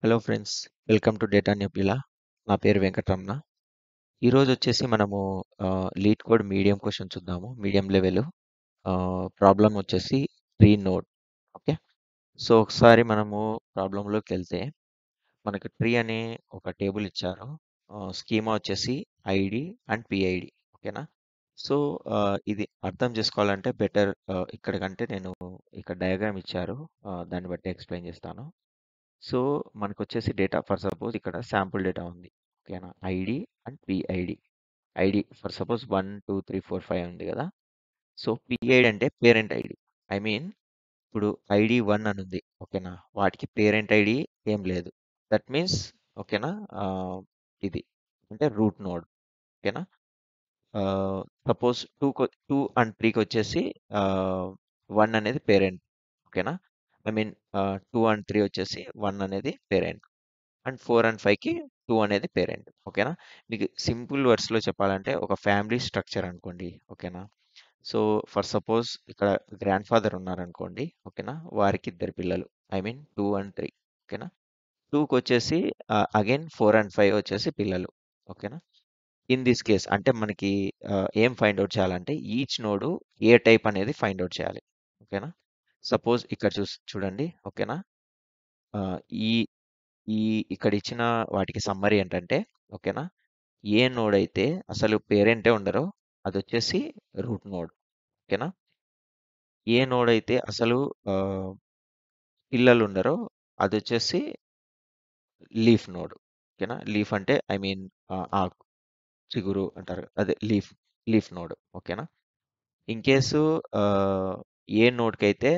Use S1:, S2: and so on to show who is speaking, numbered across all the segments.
S1: Hello friends, welcome to data nebula. నా పేరు వెంకటరమణ. ఈరోజు వచ్చేసి మనము లీడ్ కోడ్ మీడియం క్వశ్చన్ చూద్దాము. మీడియం లెవెల్ ప్రాబ్లం వచ్చేసి ట్రీ నోడ్. ఓకే, సో ఒకసారి మనము ప్రాబ్లంలోకి వెళ్తే మనకు ట్రీ అనే ఒక టేబుల్ ఇచ్చారు. స్కీమా వచ్చేసి ఐడి అండ్ పిఐడి. ఓకేనా? సో ఇది అర్థం చేసుకోవాలంటే బెటర్ ఇక్కడ కంటే నేను ఇక్కడ డయాగ్రామ్ ఇచ్చారు. దాన్ని బట్టి ఎక్స్ప్లెయిన్ చేస్తాను. సో మనకొచ్చేసి డేటా ఫర్ సపోజ్ ఇక్కడ శాంపుల్ డేటా ఉంది. ఓకేనా? ID and PID. ID for suppose 1 2 3 4 5 ఉంది కదా. సో పిఐడి అంటే పేరెంట్ ఐడి. ఐ మీన్ ఇప్పుడు ఐడి 1 అని ఉంది. ఓకేనా? వాటికి పేరెంట్ ఐడి ఏం లేదు. దట్ మీన్స్ ఓకేనా, ఇది అంటే రూట్ నోడ్. ఓకేనా? సపోజ్ 2 అండ్ 3కి వచ్చేసి 1 అనేది పేరెంట్. ఓకేనా? ఐ మీన్ 2 అండ్ 3 వచ్చేసి 1 అనేది పేరెంట్ అండ్ 4 అండ్ 5కి 2 అనేది పేరెంట్. ఓకేనా? మీకు సింపుల్ వర్డ్స్లో చెప్పాలంటే ఒక ఫ్యామిలీ స్ట్రక్చర్ అనుకోండి. ఓకేనా? సో ఫర్ సపోజ్ ఇక్కడ గ్రాండ్ ఫాదర్ ఉన్నారనుకోండి. ఓకేనా? వారికి ఇద్దరు పిల్లలు, ఐ మీన్ 2 అండ్ 3. ఓకేనా? 2కి వచ్చేసి అగైన్ 4 అండ్ 5 వచ్చేసి పిల్లలు. ఓకేనా? ఇన్ దిస్ కేస్ అంటే మనకి ఏం ఫైండ్ అవుట్ చేయాలంటే ఈచ్ నోడు ఏ టైప్ అనేది ఫైండ్ అవుట్ చేయాలి. ఓకేనా? సపోజ్ ఇక్కడ చూడండి. ఓకేనా? ఆ, ఈ ఈ ఇక్కడ ఇచ్చిన వాటికి సమ్మరీ ఏంటంటే ఓకేనా, ఏ నోడ్ అయితే అసలు పేరెంటే ఉండరో అది వచ్చేసి రూట్ నోడ్. ఓకేనా? ఏ నోడ్ అయితే అసలు ఆ, పిల్లలు ఉండరో అది వచ్చేసి లీఫ్ నోడ్. ఓకేనా? లీఫ్ అంటే ఐ మీన్ ఆకు, చిగురు అంటారు, అదే లీఫ్. Leaf node. ఓకేనా? ఇన్ కేసు ఏ నోడ్కి అయితే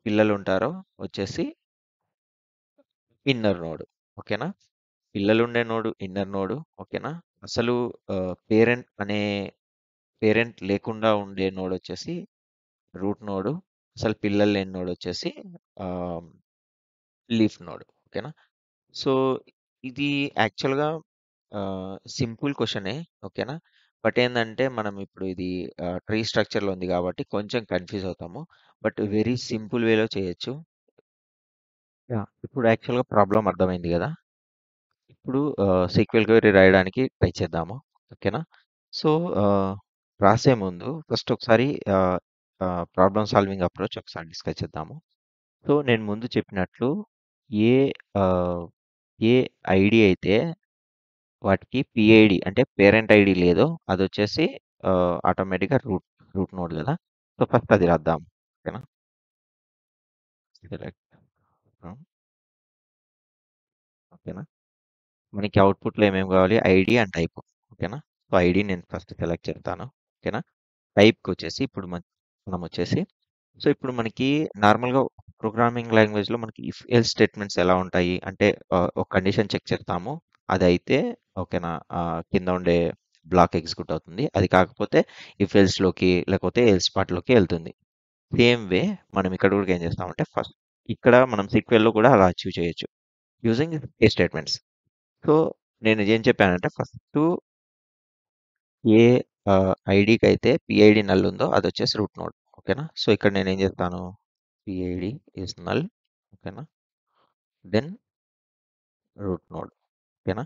S1: పిల్లలు ఉంటారో వచ్చేసి ఇన్నర్ నోడ్. ఓకేనా? పిల్లలు ఉండే నోడు ఇన్నర్ నోడు. ఓకేనా? అసలు పేరెంట్ లేకుండా ఉండే నోడ్ వచ్చేసి రూట్ నోడు. అసలు పిల్లలు లేని నోడ్ వచ్చేసి లీఫ్ నోడ్. ఓకేనా? సో ఇది యాక్చువల్గా సింపుల్ క్వశ్చనే. ఓకేనా? బట్ ఏంటంటే మనం ఇప్పుడు ఇది ట్రీ స్ట్రక్చర్లో ఉంది కాబట్టి కొంచెం కన్ఫ్యూజ్ అవుతాము. బట్ వెరీ సింపుల్ వేలో చేయొచ్చు. ఇప్పుడు యాక్చువల్గా ప్రాబ్లం అర్థమైంది కదా. ఇప్పుడు సీక్వెల్ క్వెరీ రాయడానికి ట్రై చేద్దాము. ఓకేనా? సో రాసే ముందు ఫస్ట్ ఒకసారి ప్రాబ్లమ్ సాల్వింగ్ అప్రోచ్ ఒకసారి డిస్కస్ చేద్దాము. సో నేను ముందు చెప్పినట్లు ఏ ఆ, ఏ ఐడి అయితే వాటికి పిఐడి అంటే పేరెంట్ ఐడి లేదో అది వచ్చేసి ఆటోమేటిక్గా రూట్ నోడ్ కదా. సో ఫస్ట్ అది రాద్దాం. ఓకేనా? సెలెక్ట్. ఓకేనా? మనకి అవుట్పుట్లో ఏమేమి కావాలి? ID and type. ఓకేనా? సో ఐడి నేను ఫస్ట్ సెలెక్ట్ చేస్తాను. ఓకేనా? టైప్కి వచ్చేసి ఇప్పుడు మనం వచ్చేసి సో ఇప్పుడు మనకి నార్మల్గా ప్రోగ్రామింగ్ లాంగ్వేజ్లో మనకి ఇఫ్ ఎల్స్ స్టేట్మెంట్స్ ఎలా ఉంటాయి అంటే ఒక కండిషన్ చెక్ చేస్తాము. అది అయితే ఓకేనా, కింద ఉండే బ్లాక్ ఎగ్జిక్యూట్ అవుతుంది. అది కాకపోతే ఇఫ్ ఎల్స్లోకి లేకపోతే ఎల్స్ పార్ట్లోకి వెళ్తుంది. సేమ్ వే మనం ఇక్కడ కూడా ఏం చేస్తామంటే ఫస్ట్ ఇక్కడ మనం సీక్వెల్లో కూడా అలా అచీవ్ చేయొచ్చు యూజింగ్ ఏ స్టేట్మెంట్స్. సో నేను ఏం చెప్పానంటే ఫస్ట్ ఏ ఐడికి అయితే పిఐడి నల్ ఉందో అది వచ్చేసి రూట్ నోడ్. ఓకేనా? సో ఇక్కడ నేను ఏం చేస్తాను, పిఐడి ఇస్ నల్. ఓకేనా? Then root node. ఓకేనా?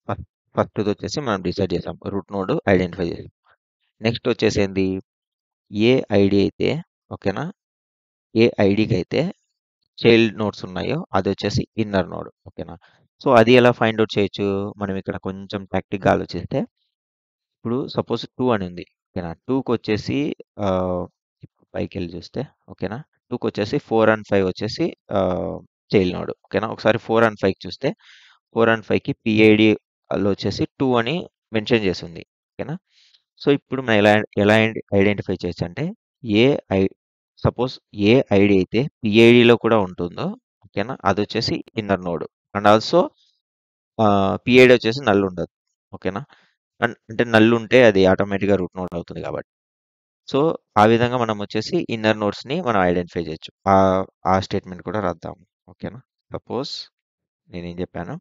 S1: ఫస్ట్ ఫస్ట్ వచ్చేసి మనం డిసైడ్ చేసాం, రూట్ నోడ్ ఐడెంటిఫై చేసాం. నెక్స్ట్ వచ్చేసి ఏంది, ఏ ఐడి అయితే ఓకేనా, ఏ ఐడికి అయితే చైల్డ్ నోడ్స్ ఉన్నాయో అది వచ్చేసి ఇన్నర్ నోడ్. ఓకేనా? సో అది ఎలా ఫైండ్ అవుట్ చేయొచ్చు, మనం ఇక్కడ కొంచెం టాక్టిక్గా ఆలోచిస్తే ఇప్పుడు సపోజ్ 2 అని ఉంది. ఓకేనా? 2కి వచ్చేసి ఆ, ఇప్పుడు పైకి వెళ్ళి చూస్తే ఓకేనా, 2కి వచ్చేసి 4 అండ్ 5 వచ్చేసి చైల్డ్ నోడ్. ఓకేనా? ఒకసారి 4 అండ్ 5 చూస్తే 4 అండ్ 5కి పిఐడిలో వచ్చేసి 2 అని మెన్షన్ చేసింది. ఓకేనా? సో ఇప్పుడు మనం ఎలా ఎలా ఐడెంటిఫై చేయొచ్చు అంటే A I suppose A ID అయితే పిఐడిలో కూడా ఉంటుందో ఓకేనా, అది వచ్చేసి inner node. And also PID వచ్చేసి నల్ ఉండదు. ఓకేనా? అంటే నల్ ఉంటే అది ఆటోమేటిక్గా రూట్ నోడ్ అవుతుంది కాబట్టి. సో ఆ విధంగా మనం వచ్చేసి ఇన్నర్ నోడ్స్ని మనం ఐడెంటిఫై చేయొచ్చు. ఆ స్టేట్మెంట్ కూడా రాద్దాం. ఓకేనా? సపోజ్ నేనేం చెప్పాను,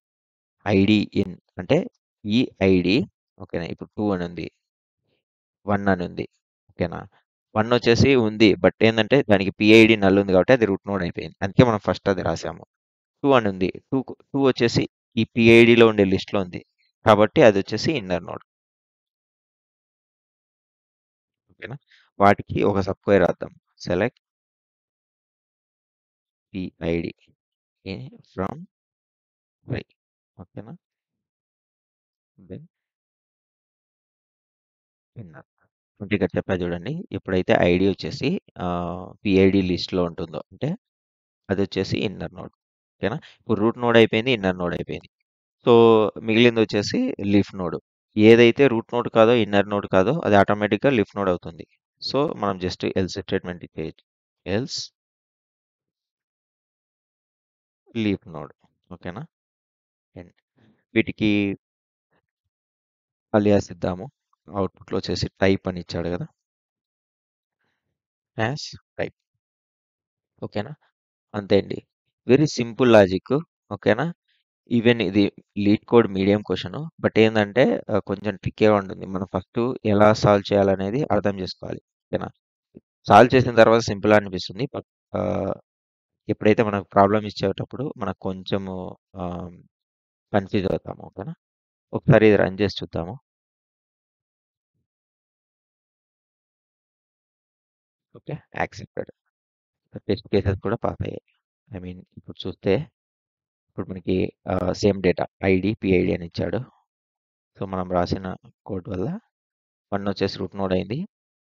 S1: ఐడి ఇన్ అంటే ఈ ఐడి. ఓకేనా? ఇప్పుడు 2 అని ఉంది, 1 అని ఉంది. ఓకేనా? 1 వచ్చేసి ఉంది బట్ ఏంటంటే దానికి పిఐడి నల్ ఉంది కాబట్టి అది రూట్ నోడ్ అయిపోయింది. అందుకే మనం ఫస్ట్ అది రాసాము. 2 అని ఉంది. 2 వచ్చేసి ఈ పిఐడిలో ఉండే లిస్ట్లో ఉంది. కాబట్టి అది వచ్చేసి ఇన్నర్ నోడ్. ఓకేనా? వాటికి ఒక సబ్ క్వెరీ రాద్దాం. Select PID from tree. ఓకేనా? Then inner. ఇక్కడ చెప్పా చూడండి. ఎప్పుడైతే ఐడి వచ్చేసి పిఐడి లిస్ట్లో ఉంటుందో అంటే అది వచ్చేసి ఇన్నర్ నోడ్. ఓకేనా? ఇప్పుడు రూట్ నోడ్ అయిపోయింది, ఇన్నర్ నోడ్ అయిపోయింది. సో మిగిలింది వచ్చేసి లీఫ్ నోడ్. ఏదైతే రూట్ నోడ్ కాదో ఇన్నర్ నోడ్ కాదో అది ఆటోమేటిక్గా లీఫ్ నోడ్ అవుతుంది. సో మనం జస్ట్ ఎల్స్ స్టేట్మెంట్ ఇచ్చేయచ్చు. Else leaf node. ఓకేనా? And వీటికి అలియాస్ ఇద్దాము. అవుట్పుట్లో వచ్చేసి టైప్ అని ఇచ్చాడు కదా, యాస్ టైప్. ఓకేనా? అంతే అండి. Very simple logic. ఓకేనా? ఈవెన్ ఇది lead code medium question. But ఏంటంటే కొంచెం ట్రిక్కీగా ఉంటుంది. మనం ఫస్ట్ ఎలా సాల్వ్ చేయాలనేది అర్థం చేసుకోవాలి. ఓకేనా? సాల్వ్ చేసిన తర్వాత సింపుల్ అనిపిస్తుంది. బట్ ఎప్పుడైతే మనకు ప్రాబ్లమ్ ఇచ్చేటప్పుడు మనకు కొంచెము కన్ఫ్యూజ్ అవుతాము. ఓకేనా? ఒకసారి ఇది రన్ చేసి చూద్దాము. Okay, accepted. టెస్ట్ కేసెస్ కూడా పాస్ అయ్యాయి. ఐ మీన్ ఇప్పుడు చూస్తే ఇప్పుడు మనకి సేమ్ డేటా ఐడి పిఐడి అని ఇచ్చాడు. సో మనం రాసిన కోడ్ వల్ల 1 వచ్చేసి రూట్ నోడ్ అయింది,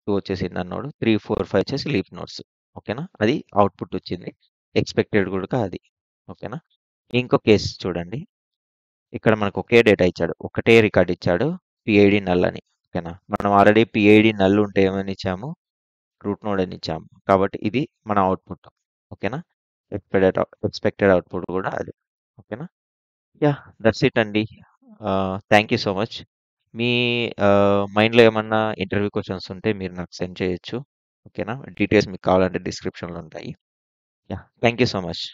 S1: 2 వచ్చేసి ఇన్నర్ నోడ్, 3, 4, 5 వచ్చేసి లీఫ్ నోడ్స్. ఓకేనా? అది అవుట్పుట్ వచ్చింది. ఎక్స్పెక్టెడ్ కూడా అది. ఓకేనా? ఇంకో కేసు చూడండి. ఇక్కడ మనకు ఒకే డేటా ఇచ్చాడు, ఒకటే రికార్డ్ ఇచ్చాడు, పిఐడి నల్ అని. ఓకేనా? మనం ఆల్రెడీ పిఐడి నల్ ఉంటే ఏమని ఇచ్చాము, రూట్ నోడ్ అని ఇచ్చాము. కాబట్టి ఇది మన అవుట్పుట్. ఓకేనా? ఎక్స్పెక్టెడ్ అవుట్పుట్ కూడా అది. ఓకేనా? యా, దట్స్ ఇట్ అండి. Thank you so much. మీ మైండ్లో ఏమన్నా ఇంటర్వ్యూ క్వశ్చన్స్ ఉంటే మీరు నాకు సెండ్ చేయొచ్చు. ఓకేనా? డీటెయిల్స్ మీకు కావాలంటే డిస్క్రిప్షన్లో ఉంటాయి. Yeah, thank you so much.